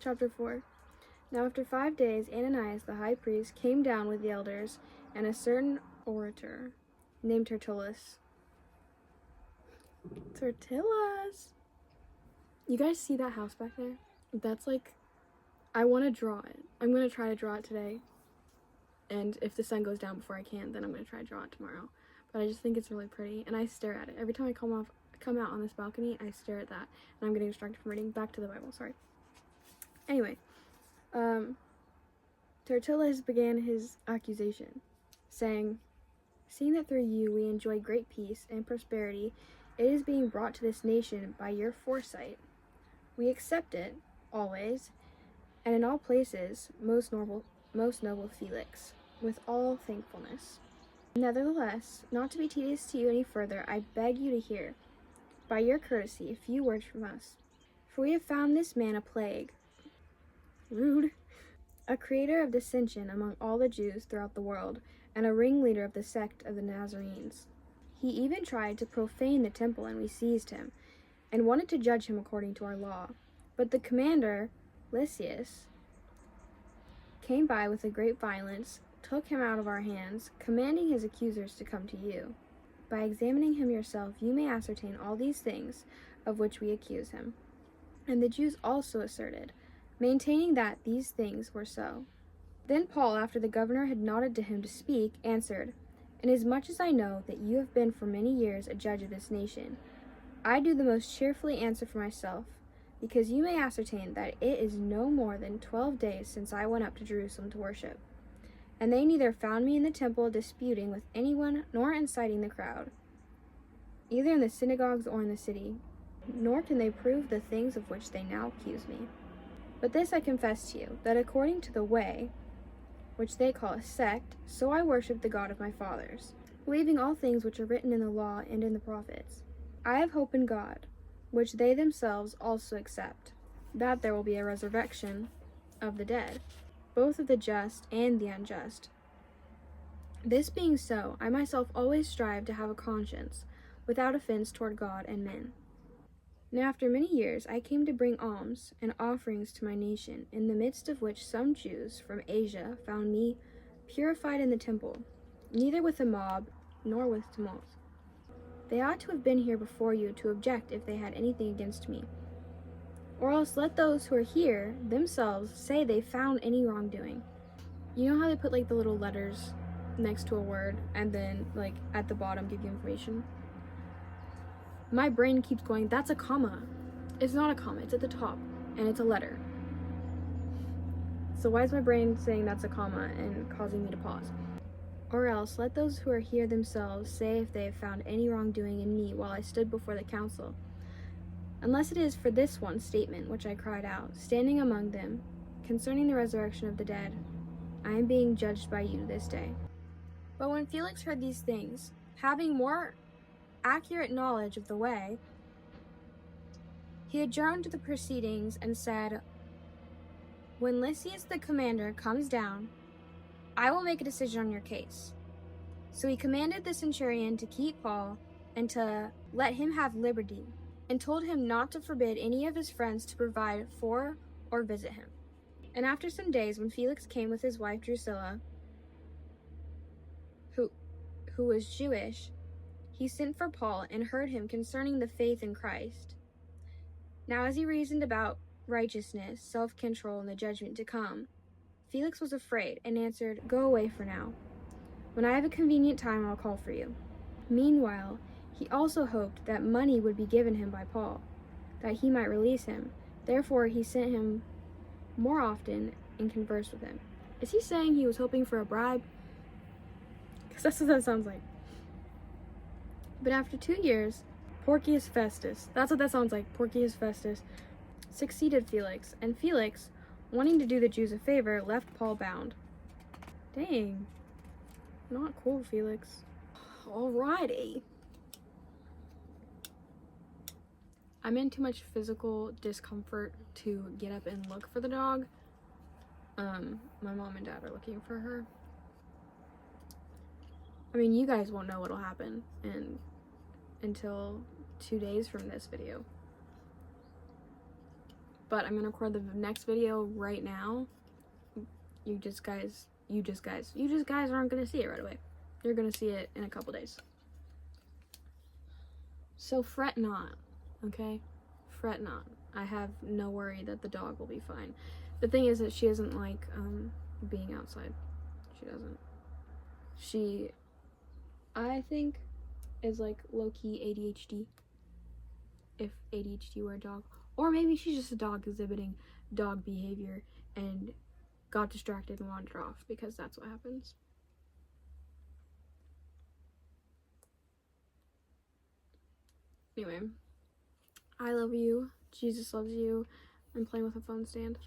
Chapter 4. Now after 5 days, Ananias the high priest came down with the elders and a certain orator named Tertullus. Tertullus! You guys see that house back there? That's like, I want to draw it. I'm going to try to draw it today. And if the sun goes down before I can, then I'm going to try to draw it tomorrow. But I just think it's really pretty, and I stare at it. Every time I come out on this balcony, I stare at that. And I'm getting distracted from reading. Back to the Bible, sorry. Anyway, Tertullus began his accusation, saying, "Seeing that through you we enjoy great peace and prosperity, it is being brought to this nation by your foresight. We accept it, always, and in all places, most noble Felix, with all thankfulness. Nevertheless, not to be tedious to you any further, I beg you to hear, by your courtesy, a few words from us. For we have found this man a plague," rude, "a creator of dissension among all the Jews throughout the world, and a ringleader of the sect of the Nazarenes. He even tried to profane the temple, and we seized him, and wanted to judge him according to our law. But the commander, Lysias, came by with a great violence, took him out of our hands, commanding his accusers to come to you. By examining him yourself, you may ascertain all these things of which we accuse him." And the Jews also asserted, maintaining that these things were so. Then Paul, after the governor had nodded to him to speak, answered, "Inasmuch as I know that you have been for many years a judge of this nation, I do the most cheerfully answer for myself, because you may ascertain that it is no more than 12 days since I went up to Jerusalem to worship. And they neither found me in the temple disputing with anyone, nor inciting the crowd, either in the synagogues or in the city, nor can they prove the things of which they now accuse me. But this I confess to you, that according to the way, which they call a sect, so I worship the God of my fathers, believing all things which are written in the law and in the prophets. I have hope in God, which they themselves also accept, that there will be a resurrection of the dead, both of the just and the unjust. This being so, I myself always strive to have a conscience, without offense toward God and men. Now after many years I came to bring alms and offerings to my nation, in the midst of which some Jews from Asia found me purified in the temple, neither with a mob nor with tumult. They ought to have been here before you to object if they had anything against me. Or else let those who are here themselves say they found any wrongdoing." You know how they put like the little letters next to a word and then like at the bottom give you information? My brain keeps going, that's a comma. It's not a comma, it's at the top and it's a letter. So why is my brain saying that's a comma and causing me to pause? Or else let those who are here themselves say if they have found any wrongdoing in me while I stood before the council. Unless it is for this one statement which I cried out, standing among them, concerning the resurrection of the dead, I am being judged by you this day. But when Felix heard these things, having more accurate knowledge of the way, he adjourned the proceedings and said, "When Lysias the commander comes down, I will make a decision on your case." So he commanded the centurion to keep Paul and to let him have liberty, and told him not to forbid any of his friends to provide for or visit him. And after some days, when Felix came with his wife Drusilla, who was Jewish, he sent for Paul and heard him concerning the faith in Christ. Now as he reasoned about righteousness, self-control, and the judgment to come, Felix was afraid and answered, "Go away for now. When I have a convenient time, I'll call for you." Meanwhile, he also hoped that money would be given him by Paul, that he might release him. Therefore he sent him more often and conversed with him. Is he saying he was hoping for a bribe? Because that's what that sounds like. But after 2 years, Porcius Festus, that's what that sounds like, Porcius Festus, succeeded Felix, and Felix, wanting to do the Jews a favor, left Paul bound. Dang. Not cool, Felix. Alrighty. I'm in too much physical discomfort to get up and look for the dog. My mom and dad are looking for her. I mean, you guys won't know what'll happen until 2 days from this video. but I'm gonna record the next video right now. You guys aren't gonna see it right away. You're gonna see it in a couple days. So fret not, okay? Fret not. I have no worry that the dog will be fine. The thing is that she doesn't like being outside. She doesn't. She, I think, is like low-key ADHD, if ADHD were a dog. Or maybe she's just a dog exhibiting dog behavior and got distracted and wandered off, because that's what happens. Anyway, I love you. Jesus loves you. I'm playing with a phone stand.